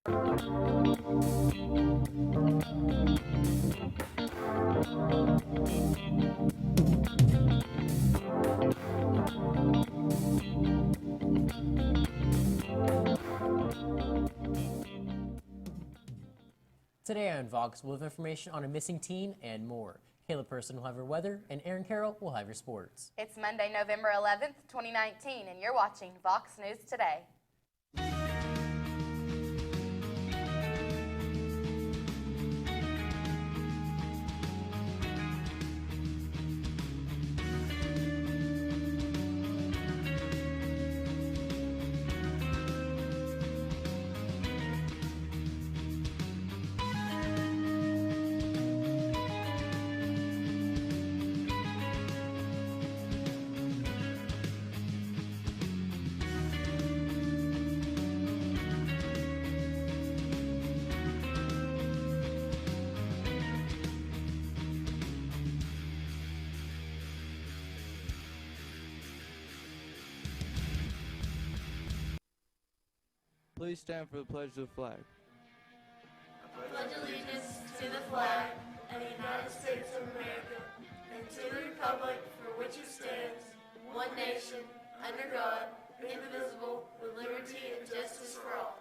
Today on VOX, we'll have information on a missing teen and more. Kayla Person will have your weather, and Aaron Carroll will have your sports. It's Monday, November 11th, 2019, and you're watching VOX News Today. Please stand for the pledge of the flag. I pledge allegiance to the flag of the United States of America and to the republic for which it stands, one nation, under God, indivisible, with liberty and justice for all.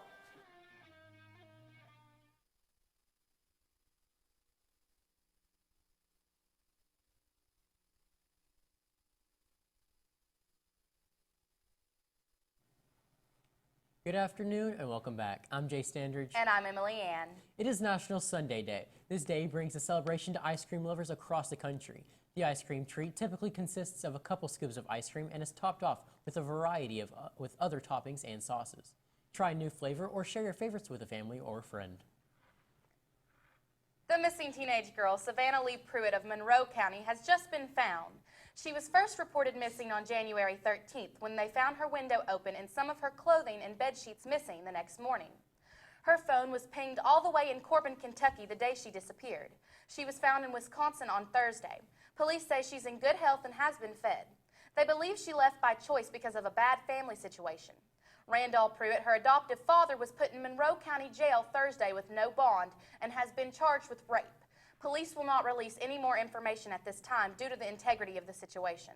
Good afternoon and welcome back. I'm Jay Standridge. And I'm Emily Ann. It is National Sundae Day. This day brings a celebration to ice cream lovers across the country. The ice cream treat typically consists of a couple scoops of ice cream and is topped off with a variety of with other toppings and sauces. Try a new flavor or share your favorites with a family or friend. The missing teenage girl, Savannah Lee Pruitt of Monroe County, has just been found. She was first reported missing on January 13th when they found her window open and some of her clothing and bed sheets missing the next morning. Her phone was pinged all the way in Corbin, Kentucky the day she disappeared. She was found in Wisconsin on Thursday. Police say she's in good health and has been fed. They believe she left by choice because of a bad family situation. Randall Pruitt, her adoptive father, was put in Monroe County Jail Thursday with no bond and has been charged with rape. Police will not release any more information at this time due to the integrity of the situation.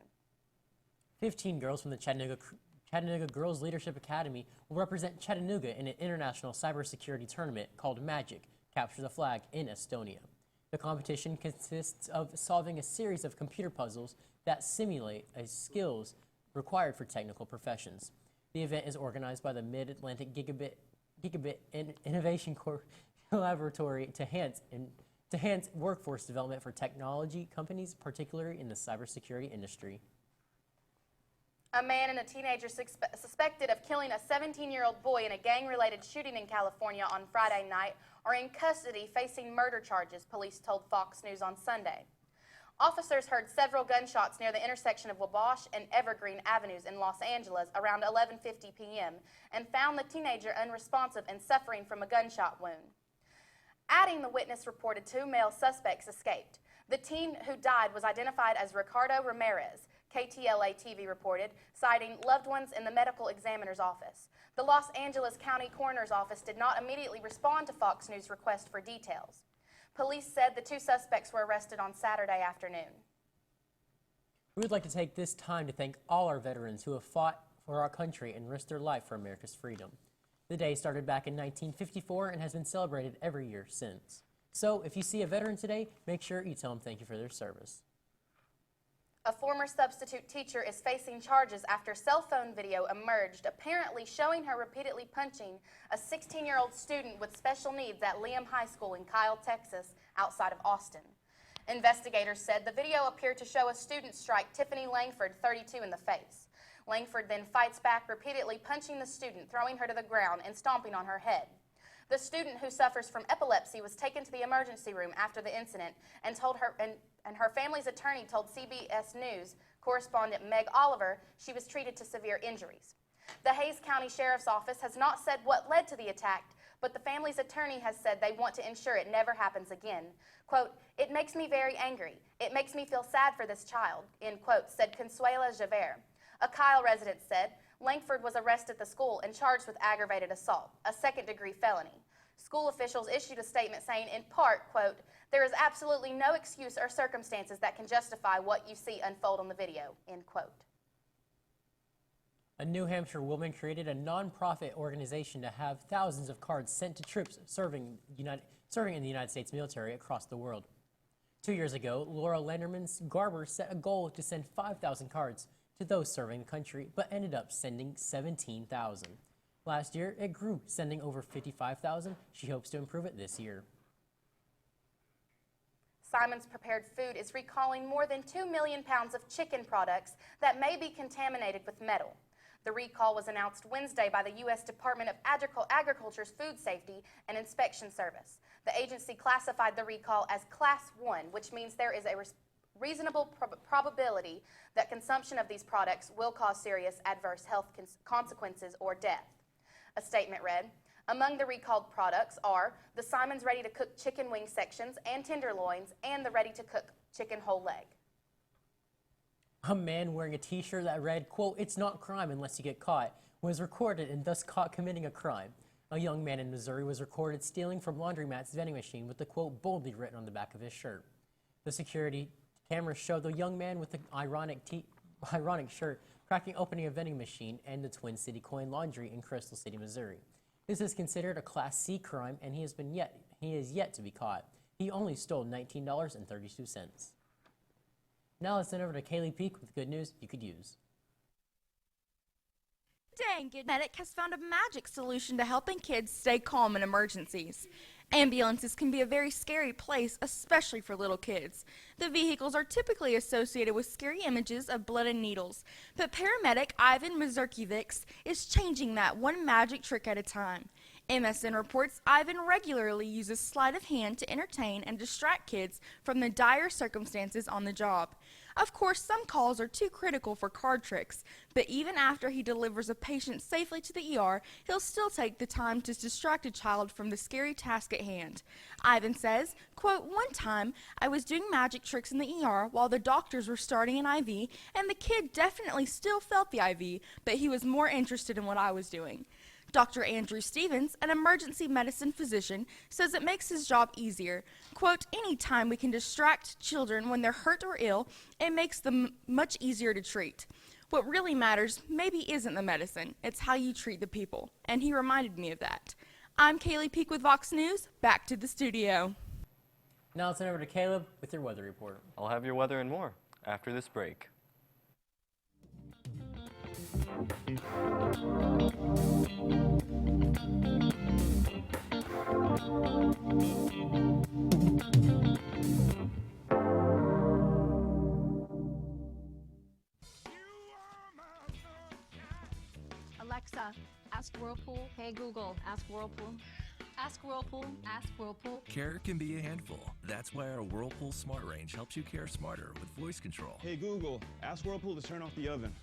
15 girls from the Chattanooga Girls Leadership Academy will represent Chattanooga in an international cybersecurity tournament called Magic, Capture the Flag in Estonia. The competition consists of solving a series of computer puzzles that simulate skills required for technical professions. The event is organized by the Mid-Atlantic Gigabit Innovation Collaboratory to enhance workforce development for technology companies, particularly in the cybersecurity industry. A man and a teenager suspected of killing a 17-year-old boy in a gang-related shooting in California on Friday night are in custody facing murder charges, police told Fox News on Sunday. Officers heard several gunshots near the intersection of Wabash and Evergreen Avenues in Los Angeles around 11:50 p.m. and found the teenager unresponsive and suffering from a gunshot wound. Adding, the witness reported 2 male suspects escaped. The teen who died was identified as Ricardo Ramirez, KTLA-TV reported, citing loved ones in the medical examiner's office. The Los Angeles County Coroner's Office did not immediately respond to Fox News' request for details. Police said the 2 suspects were arrested on Saturday afternoon. We would like to take this time to thank all our veterans who have fought for our country and risked their life for America's freedom. The day started back in 1954 and has been celebrated every year since. So if you see a veteran today, make sure you tell them thank you for their service. A former substitute teacher is facing charges after cell phone video emerged, apparently showing her repeatedly punching a 16-year-old student with special needs at Liam High School in Kyle, Texas, outside of Austin. Investigators said the video appeared to show a student strike Tiffany Langford, 32, in the face. Langford then fights back, repeatedly punching the student, throwing her to the ground, and stomping on her head. The student, who suffers from epilepsy, was taken to the emergency room after the incident and her family's attorney told CBS News correspondent Meg Oliver she was treated to severe injuries. The Hays County Sheriff's Office has not said what led to the attack, but the family's attorney has said they want to ensure it never happens again. Quote, "It makes me very angry. It makes me feel sad for this child," end quote, said Consuela Javert. A Kyle resident said Langford was arrested at the school and charged with aggravated assault, a second-degree felony. School officials issued a statement saying, in part, quote, "There is absolutely no excuse or circumstances that can justify what you see unfold on the video," end quote. A New Hampshire woman created a non-profit organization to have thousands of cards sent to troops serving in the United States military across the world. 2 years ago, Laura Landerman's Garber set a goal to send 5,000 cards to those serving the country, but ended up sending 17,000. Last year, it grew, sending over 55,000. She hopes to improve it this year. Simon's Prepared Food is recalling more than 2 million pounds of chicken products that may be contaminated with metal. The recall was announced Wednesday by the U.S. Department of Agriculture's Food Safety and Inspection Service. The agency classified the recall as Class 1, which means there is a reasonable probability that consumption of these products will cause serious adverse health consequences or death. A statement read, "Among the recalled products are the Simon's ready-to-cook chicken wing sections and tenderloins and the ready-to-cook chicken whole leg." A man wearing a t-shirt that read, quote, "It's not crime unless you get caught," was recorded and thus caught committing a crime. A young man in Missouri was recorded stealing from laundromat's vending machine with the quote boldly written on the back of his shirt. The security cameras showed the young man with the ironic shirt cracking opening a vending machine and the Twin City Coin Laundry in Crystal City, Missouri. This is considered a Class C crime, and he is yet to be caught. He only stole $19.32. Now let's send over to Kaylee Peak with good news you could use. Dang, Good Medic has found a magic solution to helping kids stay calm in emergencies. Ambulances can be a very scary place, especially for little kids. The vehicles are typically associated with scary images of blood and needles, but paramedic Ivan Mazurkiewicz is changing that one magic trick at a time. MSN reports Ivan regularly uses sleight of hand to entertain and distract kids from the dire circumstances on the job. Of course, some calls are too critical for card tricks, but even after he delivers a patient safely to the ER, he'll still take the time to distract a child from the scary task at hand. Ivan says, quote, "One time, I was doing magic tricks in the ER while the doctors were starting an IV, and the kid definitely still felt the IV, but he was more interested in what I was doing." Dr. Andrew Stevens, an emergency medicine physician, says it makes his job easier. Quote, "Anytime we can distract children when they're hurt or ill, it makes them much easier to treat. What really matters maybe isn't the medicine, it's how you treat the people." And he reminded me of that. I'm Kaylee Peak with Vox News. Back to the studio. Now let's send over to Caleb with your weather report. I'll have your weather and more after this break. Alexa, ask Whirlpool. Hey Google, ask Whirlpool. Ask Whirlpool, ask Whirlpool. Care can be a handful. That's why our Whirlpool Smart Range helps you care smarter with voice control. Hey Google, ask Whirlpool to turn off the oven.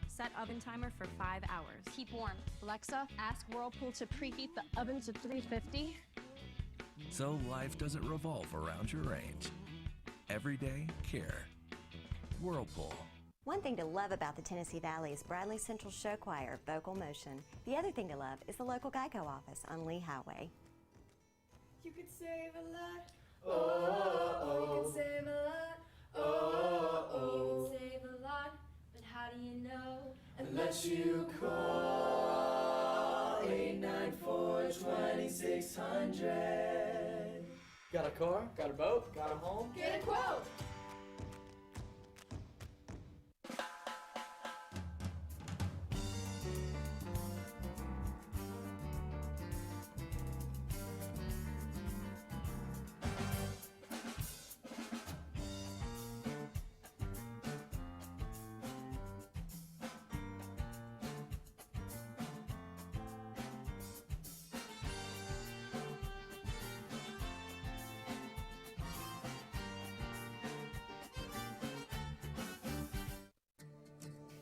Set oven timer for 5 hours. Keep warm. Alexa, ask Whirlpool to preheat the oven to 350. So life doesn't revolve around your range. Everyday care. Whirlpool. One thing to love about the Tennessee Valley is Bradley Central Show Choir, Vocal Motion. The other thing to love is the local Geico office on Lee Highway. You could save a lot. Oh, you could save a lot. Oh, you could save a lot. But how do you know? Unless you call 894-2600. Got a car? Got a boat? Got a home? Get a quote.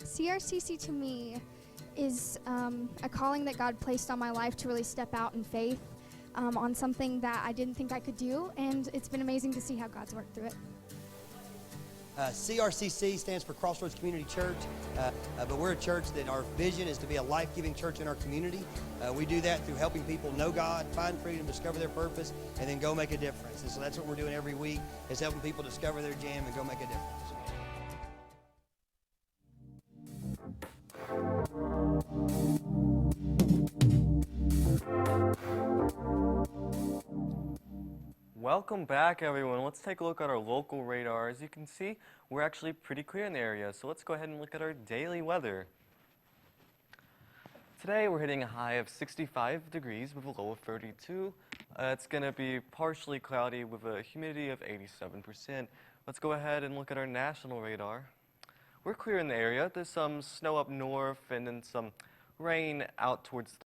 CRCC to me is a calling that God placed on my life to really step out in faith on something that I didn't think I could do, and it's been amazing to see how God's worked through it. CRCC stands for Crossroads Community Church, but we're a church that our vision is to be a life-giving church in our community. We do that through helping people know God, find freedom, discover their purpose, and then go make a difference. And so that's what we're doing every week, is helping people discover their jam and go make a difference. Welcome back, everyone. Let's take a look at our local radar. As you can see, we're actually pretty clear in the area, so let's go ahead and look at our daily weather. Today, we're hitting a high of 65 degrees with a low of 32. It's going to be partially cloudy with a humidity of 87%. Let's go ahead and look at our national radar. We're clear in the area. There's some snow up north and then some rain out towards the